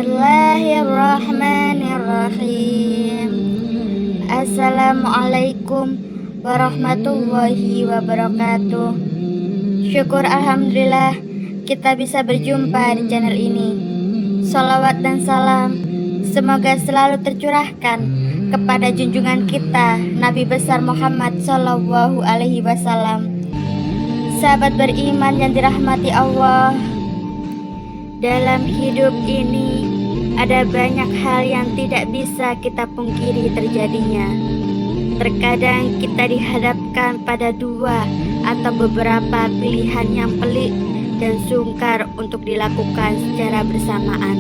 Bismillahirrahmanirrahim. Assalamualaikum warahmatullahi wabarakatuh. Syukur alhamdulillah kita bisa berjumpa di channel ini. Salawat dan salam semoga selalu tercurahkan kepada junjungan kita Nabi besar Muhammad Sallallahu Alaihi Wasallam. Sahabat beriman yang dirahmati Allah, dalam hidup ini ada banyak hal yang tidak bisa kita pungkiri terjadinya. Terkadang kita dihadapkan pada dua atau beberapa pilihan yang pelik dan sungkar untuk dilakukan secara bersamaan,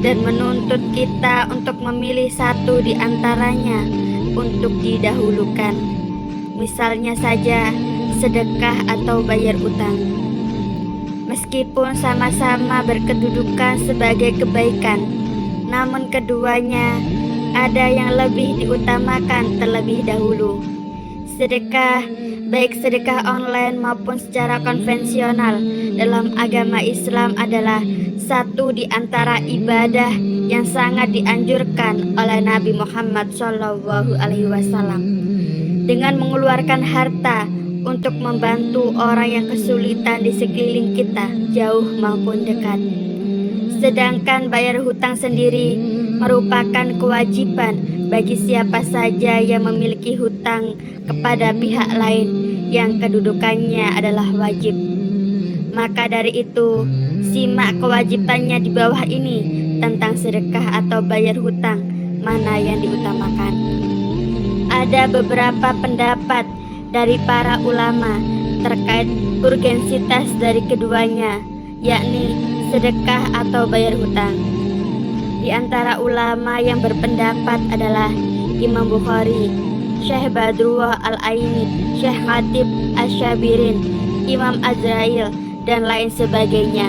dan menuntut kita untuk memilih satu di antaranya untuk didahulukan. Misalnya saja sedekah atau bayar utang. Meskipun sama-sama berkedudukan sebagai kebaikan, namun keduanya ada yang lebih diutamakan terlebih dahulu. Sedekah, baik sedekah online maupun secara konvensional dalam agama Islam adalah satu di antara ibadah yang sangat dianjurkan oleh Nabi Muhammad SAW. Dengan mengeluarkan harta untuk membantu orang yang kesulitan di sekeliling kita, jauh maupun dekat. Sedangkan bayar hutang sendiri merupakan kewajiban bagi siapa saja yang memiliki hutang kepada pihak lain yang kedudukannya adalah wajib. Maka dari itu, simak kewajibannya di bawah ini tentang sedekah atau bayar hutang, mana yang diutamakan. Ada beberapa pendapat dari para ulama terkait urgensitas dari keduanya, yakni sedekah atau bayar hutang. Di antara ulama yang berpendapat adalah Imam Bukhari, Syekh Badrullah Al-Aini, Syekh Khatib Asy-Syabirin, Imam Azrail, dan lain sebagainya.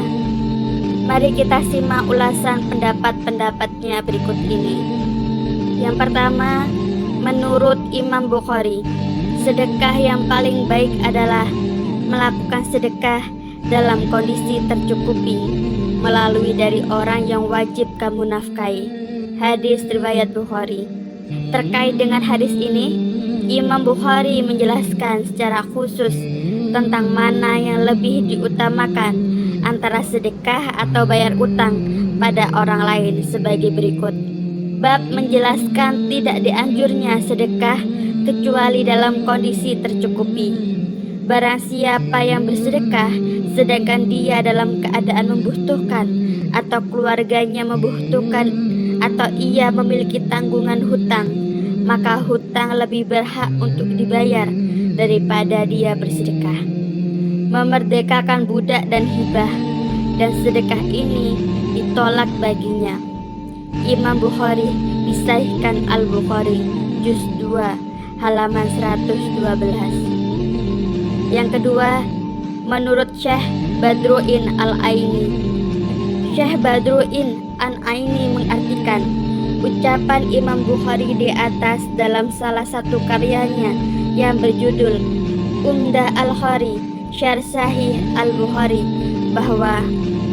Mari kita simak ulasan pendapat-pendapatnya berikut ini. Yang pertama, menurut Imam Bukhari, sedekah yang paling baik adalah melakukan sedekah dalam kondisi tercukupi melalui dari orang yang wajib kamu nafkahi. Hadis riwayat Bukhari. Terkait dengan hadis ini, Imam Bukhari menjelaskan secara khusus tentang mana yang lebih diutamakan antara sedekah atau bayar utang pada orang lain sebagai berikut. Bab menjelaskan tidak dianjurnya sedekah kecuali dalam kondisi tercukupi. Barang siapa yang bersedekah sedangkan dia dalam keadaan membutuhkan atau keluarganya membutuhkan atau ia memiliki tanggungan hutang, maka hutang lebih berhak untuk dibayar daripada dia bersedekah. Memerdekakan budak dan hibah, dan sedekah ini ditolak baginya. Imam Bukhari disahihkan Al-Bukhari juz 2 halaman 112. Yang kedua, menurut Syekh Badruin Al-Aini. Syekh Badruin Al-Aini mengartikan ucapan Imam Bukhari di atas dalam salah satu karyanya yang berjudul Umdah Al-Khari Syarh Sahih Al-Bukhari, bahwa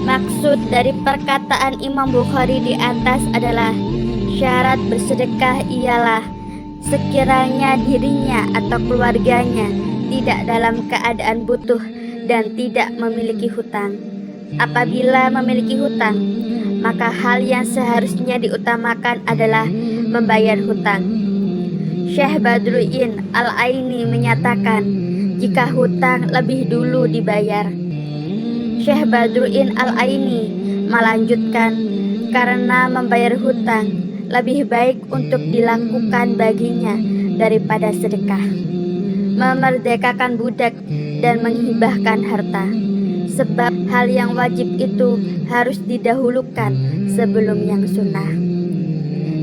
maksud dari perkataan Imam Bukhari di atas adalah syarat bersedekah ialah sekiranya dirinya atau keluarganya tidak dalam keadaan butuh dan tidak memiliki hutang. Apabila memiliki hutang, maka hal yang seharusnya diutamakan adalah membayar hutang. Syekh Badruin Al-Aini menyatakan jika hutang lebih dulu dibayar. Syekh Badruin Al-Aini melanjutkan, karena membayar hutang lebih baik untuk dilakukan baginya daripada sedekah, memerdekakan budak, dan menghibahkan harta. Sebab hal yang wajib itu harus didahulukan sebelum yang sunnah.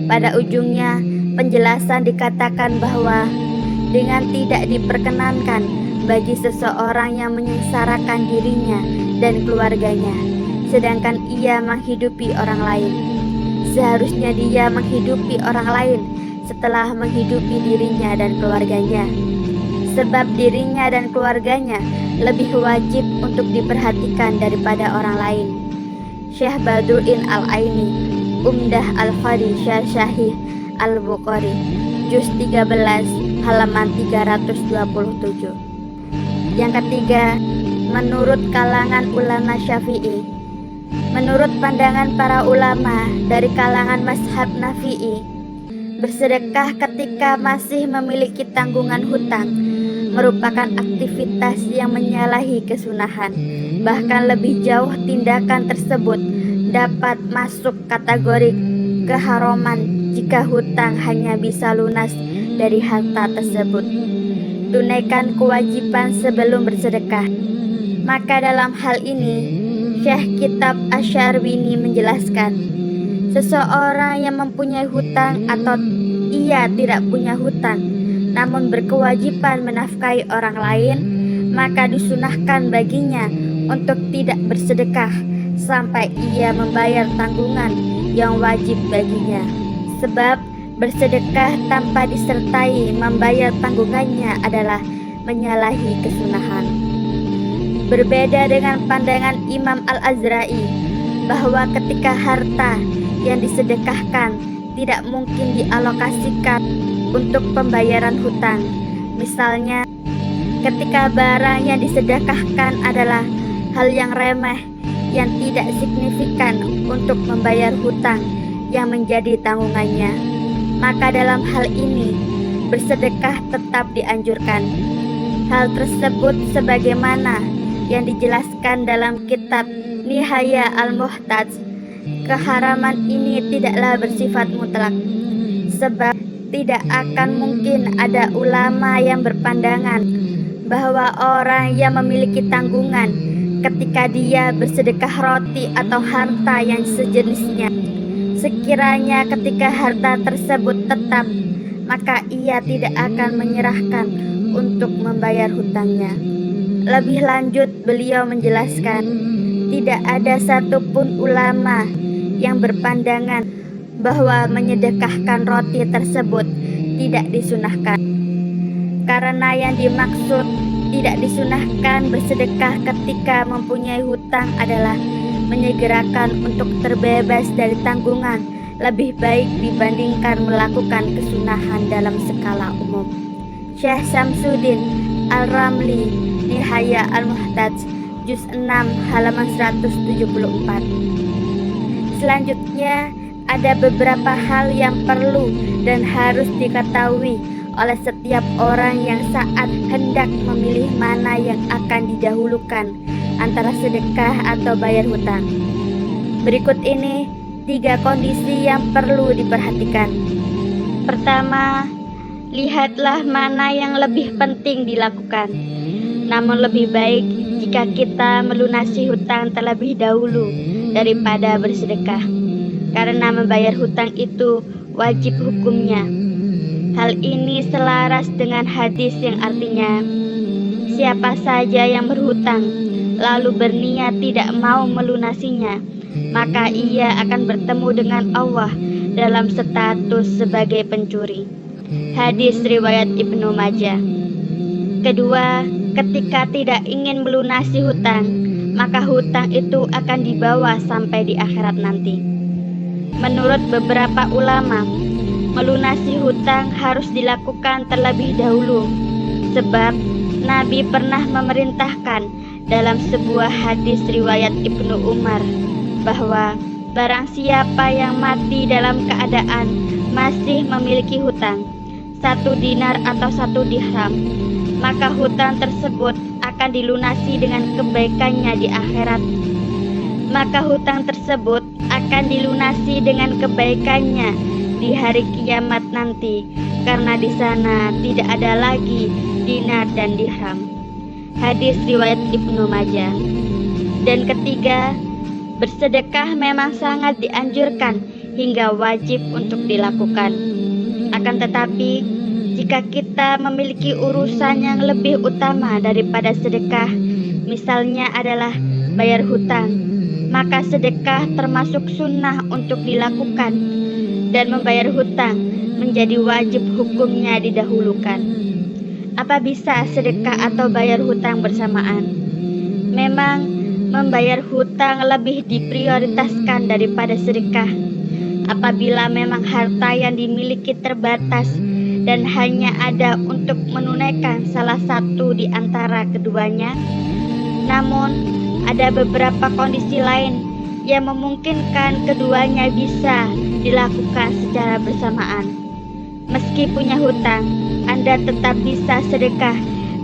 Pada ujungnya, penjelasan dikatakan bahwa dengan tidak diperkenankan bagi seseorang yang menyengsarakan dirinya dan keluarganya, sedangkan ia menghidupi orang lain. Seharusnya dia menghidupi orang lain setelah menghidupi dirinya dan keluarganya. Sebab dirinya dan keluarganya lebih wajib untuk diperhatikan daripada orang lain. Syekh Badruin Al-Aini Umdah Al-Qari Syarh Sahih Al-Bukhari juz 13 halaman 327. Yang ketiga, menurut kalangan ulama Syafi'i. Menurut pandangan para ulama dari kalangan mazhab Nafi'i, bersedekah ketika masih memiliki tanggungan hutang merupakan aktivitas yang menyalahi kesunahan. Bahkan lebih jauh, tindakan tersebut dapat masuk kategori keharaman jika hutang hanya bisa lunas dari harta tersebut. Tunaikan kewajiban sebelum bersedekah. Maka dalam hal ini, Syekh Kitab Asy-Syarbini menjelaskan, seseorang yang mempunyai hutang atau ia tidak punya hutang namun berkewajiban menafkahi orang lain, maka disunahkan baginya untuk tidak bersedekah sampai ia membayar tanggungan yang wajib baginya. Sebab bersedekah tanpa disertai membayar tanggungannya adalah menyalahi kesunahan. Berbeda dengan pandangan Imam Al-Azra'i bahwa ketika harta yang disedekahkan tidak mungkin dialokasikan untuk pembayaran hutang. Misalnya, ketika barang yang disedekahkan adalah hal yang remeh yang tidak signifikan untuk membayar hutang yang menjadi tanggungannya, maka dalam hal ini bersedekah tetap dianjurkan. Hal tersebut sebagaimana yang dijelaskan dalam kitab Nihaya Al-Muhtaj. Keharaman ini tidaklah bersifat mutlak, sebab tidak akan mungkin ada ulama yang berpandangan bahwa orang yang memiliki tanggungan ketika dia bersedekah roti atau harta yang sejenisnya, sekiranya ketika harta tersebut tetap, maka ia tidak akan menyerahkan untuk membayar hutangnya. Lebih lanjut, beliau menjelaskan, tidak ada satupun ulama yang berpandangan bahwa menyedekahkan roti tersebut tidak disunahkan. Karena yang dimaksud tidak disunahkan bersedekah ketika mempunyai hutang adalah menyegerakan untuk terbebas dari tanggungan lebih baik dibandingkan melakukan kesunahan dalam skala umum. Syekh Samsuddin Al-Ramli, Nihaya Al-Muhtaj, juz 6 halaman 174. Selanjutnya, ada beberapa hal yang perlu dan harus diketahui oleh setiap orang yang saat hendak memilih mana yang akan didahulukan antara sedekah atau bayar hutang. Berikut ini 3 kondisi yang perlu diperhatikan. Pertama, lihatlah mana yang lebih penting dilakukan. Namun lebih baik jika kita melunasi hutang terlebih dahulu daripada bersedekah, karena membayar hutang itu wajib hukumnya. Hal ini selaras dengan hadis yang artinya, siapa saja yang berhutang lalu berniat tidak mau melunasinya, maka ia akan bertemu dengan Allah dalam status sebagai pencuri. Hadis riwayat Ibnu Majah. Kedua, ketika tidak ingin melunasi hutang, maka hutang itu akan dibawa sampai di akhirat nanti. Menurut beberapa ulama, melunasi hutang harus dilakukan terlebih dahulu, sebab Nabi pernah memerintahkan dalam sebuah hadis riwayat Ibnu Umar bahwa barang siapa yang mati dalam keadaan masih memiliki hutang 1 dinar atau 1 dirham, maka hutang tersebut akan dilunasi dengan kebaikannya di akhirat. Maka hutang tersebut akan dilunasi dengan kebaikannya di hari kiamat nanti, karena di sana tidak ada lagi dinar dan dirham. Hadis riwayat Ibnu Majah. Dan ketiga, bersedekah memang sangat dianjurkan hingga wajib untuk dilakukan. Akan tetapi, jika kita memiliki urusan yang lebih utama daripada sedekah, misalnya adalah bayar hutang, maka sedekah termasuk sunnah untuk dilakukan, dan membayar hutang menjadi wajib hukumnya didahulukan. Apa bisa sedekah atau bayar hutang bersamaan? Memang membayar hutang lebih diprioritaskan daripada sedekah. apabila memang harta yang dimiliki terbatas dan hanya ada untuk menunaikan salah satu di antara keduanya. Namun, ada beberapa kondisi lain yang memungkinkan keduanya bisa dilakukan secara bersamaan. Meski punya hutang, Anda tetap bisa sedekah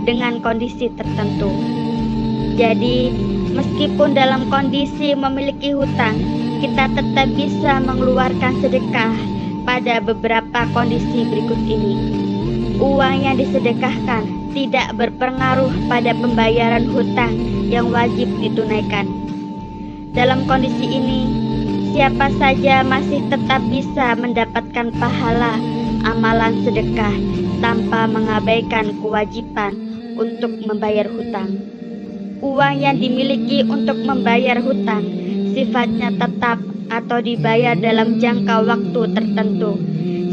dengan kondisi tertentu. Jadi, meskipun dalam kondisi memiliki hutang, kita tetap bisa mengeluarkan sedekah pada beberapa kondisi berikut ini. Uang yang disedekahkan tidak berpengaruh pada pembayaran hutang yang wajib ditunaikan. Dalam kondisi ini, siapa saja masih tetap bisa mendapatkan pahala amalan sedekah tanpa mengabaikan kewajiban untuk membayar hutang. Uang yang dimiliki untuk membayar hutang sifatnya tetap atau dibayar dalam jangka waktu tertentu,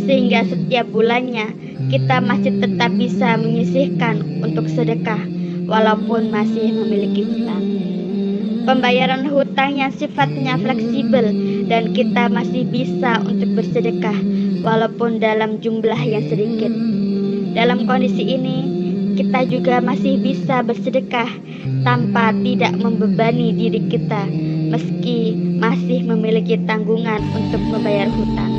sehingga setiap bulannya kita masih tetap bisa menyisihkan untuk sedekah walaupun masih memiliki hutang. Pembayaran hutang yang sifatnya fleksibel dan kita masih bisa untuk bersedekah walaupun dalam jumlah yang sedikit. Dalam kondisi ini, kita juga masih bisa bersedekah tanpa tidak membebani diri kita meski masih memiliki tanggungan untuk membayar hutang.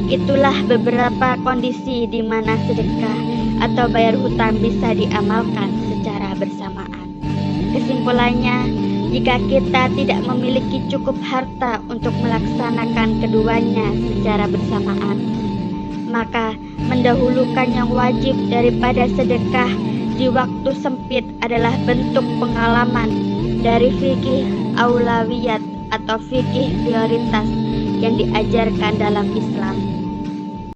Itulah beberapa kondisi di mana sedekah atau bayar hutang bisa diamalkan secara bersamaan. Kesimpulannya, jika kita tidak memiliki cukup harta untuk melaksanakan keduanya secara bersamaan, maka mendahulukan yang wajib daripada sedekah di waktu sempit adalah bentuk pengalaman dari fikih aulawiyat atau fikih prioritas yang diajarkan dalam Islam.